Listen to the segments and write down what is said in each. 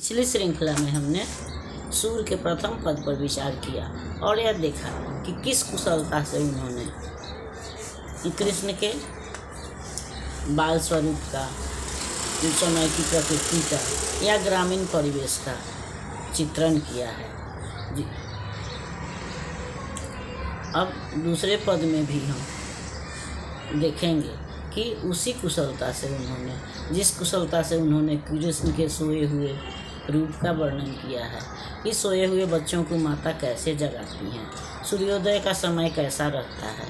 पिछली श्रृंखला में हमने सूर्य के प्रथम पद पर विचार किया और यह देखा कि किस कुशलता से उन्होंने कृष्ण के बाल स्वरूप का, उस समय की प्रकृति का या ग्रामीण परिवेश का चित्रण किया है। अब दूसरे पद में भी हम देखेंगे कि उसी कुशलता से उन्होंने, जिस कुशलता से उन्होंने कृष्ण के सोए हुए रूप का वर्णन किया है कि सोए हुए बच्चों को माता कैसे जगाती हैं, सूर्योदय का समय कैसा रहता है,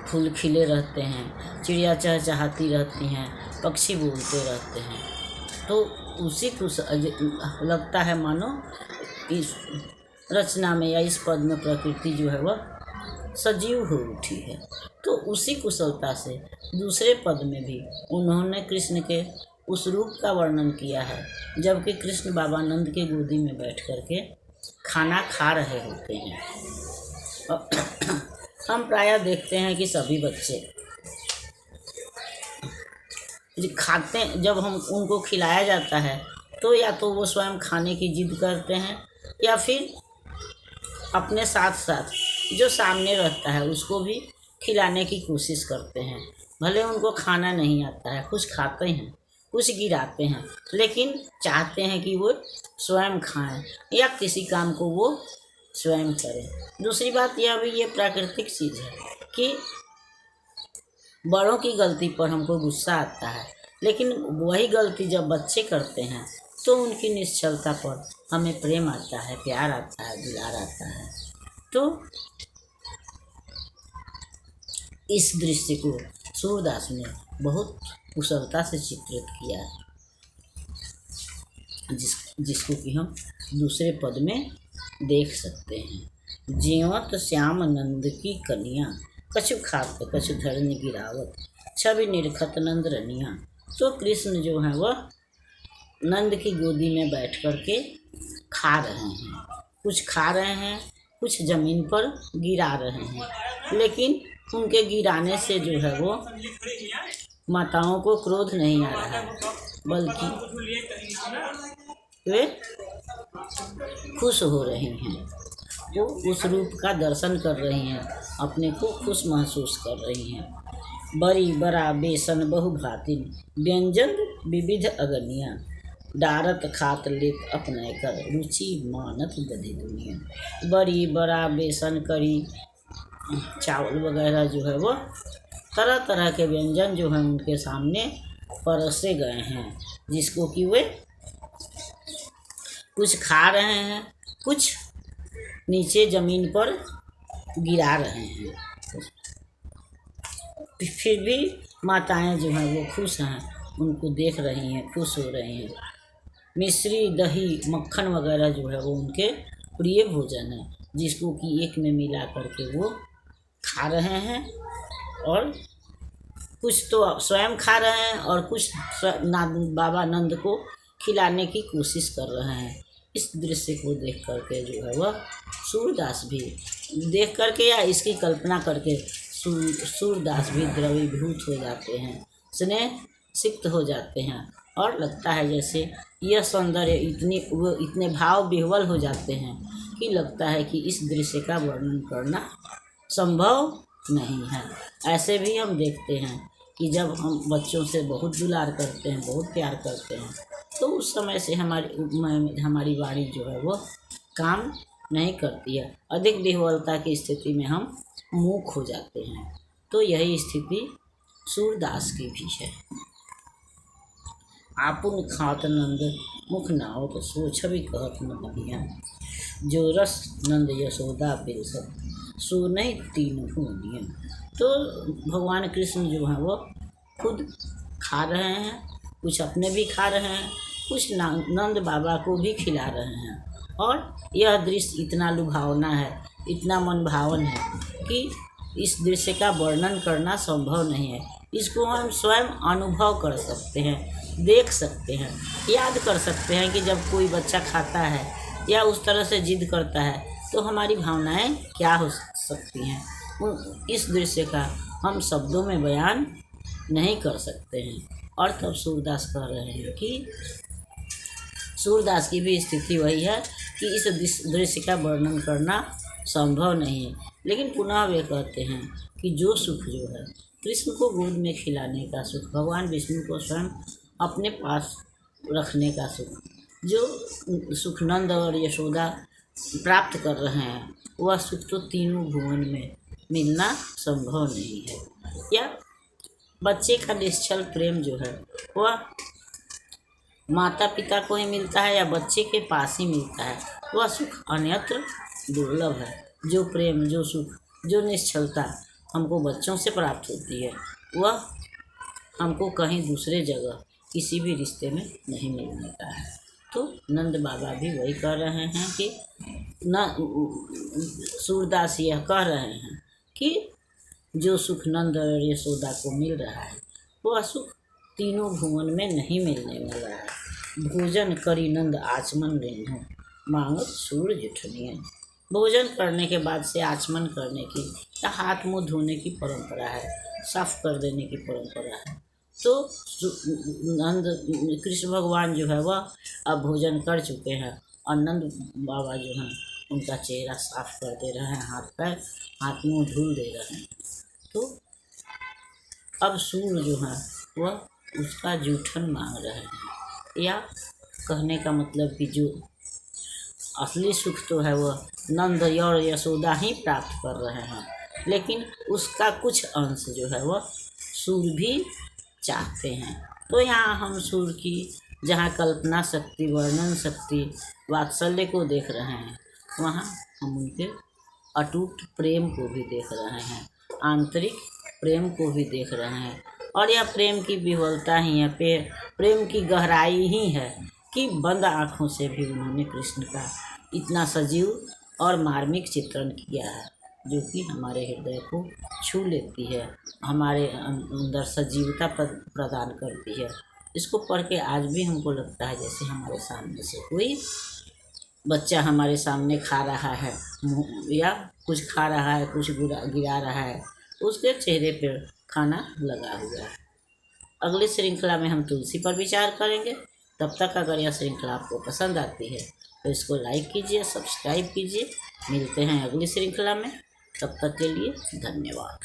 फूल खिले रहते हैं, चिड़िया चहचहाती रहती हैं, पक्षी बोलते रहते हैं। तो उसी लगता है मानो इस रचना में या इस पद में प्रकृति जो है वह सजीव हो उठी है। तो उसी कुशलता से दूसरे पद में भी उन्होंने कृष्ण के उस रूप का वर्णन किया है जबकि कृष्ण बाबा नंद के गोदी में बैठ करके खाना खा रहे होते हैं। हम प्रायः देखते हैं कि सभी बच्चे खाते, जब हम उनको खिलाया जाता है तो या तो वो स्वयं खाने की जिद करते हैं या फिर अपने साथ साथ जो सामने रहता है उसको भी खिलाने की कोशिश करते हैं। भले उनको खाना नहीं आता है, कुछ खाते हैं, कुछ गिराते हैं, लेकिन चाहते हैं कि वो स्वयं खाएं या किसी काम को वो स्वयं करें। दूसरी बात यह भी, ये प्राकृतिक चीज़ है कि बड़ों की गलती पर हमको गुस्सा आता है, लेकिन वही गलती जब बच्चे करते हैं तो उनकी निश्चलता पर हमें प्रेम आता है, प्यार आता है, दुलार आता है। तो इस दृश्य को सूरदास ने बहुत कुशलता से चित्रित किया है, जिसको कि हम दूसरे पद में देख सकते हैं। जीवत श्याम नंद की कन्या, कछु खात कछु धरन गिरावत, छवि निरखत नंद रनिया। तो कृष्ण जो है वह नंद की गोदी में बैठ करके खा रहे हैं, कुछ खा रहे हैं, कुछ जमीन पर गिरा रहे हैं, लेकिन उनके गिराने से जो है वो माताओं को क्रोध नहीं आ रहा है, बल्कि वे खुश हो रही हैं। वो उस रूप का दर्शन कर रही हैं, अपने को खुश महसूस कर रही हैं। बड़ी बड़ा बेसन बहु भातिन, व्यंजन विविध अगनिया, डारत खात लेत अपने कर, रुचि मानत बधी दुनिया। बड़ी बड़ा बेसन, करी, चावल वगैरह जो है वो तरह तरह के व्यंजन जो हैं उनके सामने परोसे गए हैं, जिसको कि वे कुछ खा रहे हैं, कुछ नीचे ज़मीन पर गिरा रहे हैं। फिर भी माताएं जो हैं वो खुश हैं, उनको देख रही हैं, खुश हो रही हैं। मिश्री, दही, मक्खन वगैरह जो है वो उनके प्रिय भोजन है, जिसको कि एक में मिला करके वो खा रहे हैं और कुछ तो स्वयं खा रहे हैं और कुछ बाबा नंद को खिलाने की कोशिश कर रहे हैं। इस दृश्य को देख करके जो है वह सूरदास भी देख करके या इसकी कल्पना करके सूरदास भी द्रवीभूत हो जाते हैं, स्नेह सिक्त हो जाते हैं और लगता है जैसे यह सौंदर्य इतने भाव विह्वल हो जाते हैं कि लगता है कि इस दृश्य का वर्णन करना संभव नहीं है। ऐसे भी हम देखते हैं कि जब हम बच्चों से बहुत दुलार करते हैं, बहुत प्यार करते हैं, तो उस समय से हमारी वाणी जो है वो काम नहीं करती है। अधिक विह्वलता की स्थिति में हम मूक हो जाते हैं। तो यही स्थिति सूरदास की भी है। आपुन खात नंद मुख नावत, सो छवि कहत न बनिया, जो रस नंद यशोदा पिरसत, सो नहीं तीन होनिया। तो भगवान कृष्ण जो हैं वो खुद खा रहे हैं, कुछ अपने भी खा रहे हैं, कुछ नंद बाबा को भी खिला रहे हैं। और यह दृश्य इतना लुभावना है, इतना मनभावन है कि इस दृश्य का वर्णन करना संभव नहीं है। इसको हम स्वयं अनुभव कर सकते हैं, देख सकते हैं, याद कर सकते हैं कि जब कोई बच्चा खाता है या उस तरह से जिद करता है तो हमारी भावनाएं क्या हो सकती हैं। इस दृश्य का हम शब्दों में बयान नहीं कर सकते हैं। और तब सूरदास कह रहे हैं कि सूरदास की भी स्थिति वही है कि इस दृश्य का वर्णन करना संभव नहीं है, लेकिन पुनः वे कहते हैं कि जो सुख जो है कृष्ण को गोद में खिलाने का सुख, भगवान विष्णु को स्वयं अपने पास रखने का सुख, जो सुख नंद और यशोदा प्राप्त कर रहे हैं, वह सुख तो तीनों भुवन में मिलना संभव नहीं है। या बच्चे का निश्चल प्रेम जो है वह माता पिता को ही मिलता है या बच्चे के पास ही मिलता है, वह सुख अन्यत्र दुर्लभ है। जो प्रेम, जो सुख, जो निश्चलता हमको बच्चों से प्राप्त होती है, वह हमको कहीं दूसरे जगह किसी भी रिश्ते में नहीं मिलने का है। तो नंद बाबा भी वही कह रहे हैं कि सूरदास यह कह रहे हैं कि जो सुख नंद और यशोदा को मिल रहा है, वह सुख तीनों भुवन में नहीं मिलने वाला है। भोजन करी नंद आचमन लेनो, मांगत सूर जुठनिया। भोजन करने के बाद से आचमन करने की या हाथ मुंह धोने की परंपरा है, साफ कर देने की परंपरा है। तो नंद कृष्ण भगवान जो है वह अब भोजन कर चुके हैं और नंद बाबा जो हैं उनका चेहरा साफ कर दे रहे हैं, हाथ पैर हाथ मुंह धुल दे रहे हैं। तो अब सूर जो है वह उसका जूठन मांग रहे हैं, या कहने का मतलब कि जो असली सुख तो है वह नंद और यशोदा ही प्राप्त कर रहे हैं, लेकिन उसका कुछ अंश जो है वह सूर भी चाहते हैं। तो यहाँ हम सूर की जहाँ कल्पना शक्ति, वर्णन शक्ति, वात्सल्य को देख रहे हैं, वहाँ हम उनके अटूट प्रेम को भी देख रहे हैं, आंतरिक प्रेम को भी देख रहे हैं। और यह प्रेम की विह्वलता ही है, प्रेम की गहराई ही है कि बंद आँखों से भी उन्होंने कृष्ण का इतना सजीव और मार्मिक चित्रण किया है, जो कि हमारे हृदय को छू लेती है, हमारे अंदर सजीवता प्रदान करती है। इसको पढ़ के आज भी हमको लगता है जैसे हमारे सामने से कोई बच्चा हमारे सामने खा रहा है या कुछ खा रहा है, कुछ गिरा रहा है, उसके चेहरे पर खाना लगा हुआ है। अगली श्रृंखला में हम तुलसी पर विचार करेंगे। तब तक अगर यह श्रृंखला आपको पसंद आती है तो इसको लाइक कीजिए, सब्सक्राइब कीजिए। मिलते हैं अगली श्रृंखला में, तब तक के लिए धन्यवाद।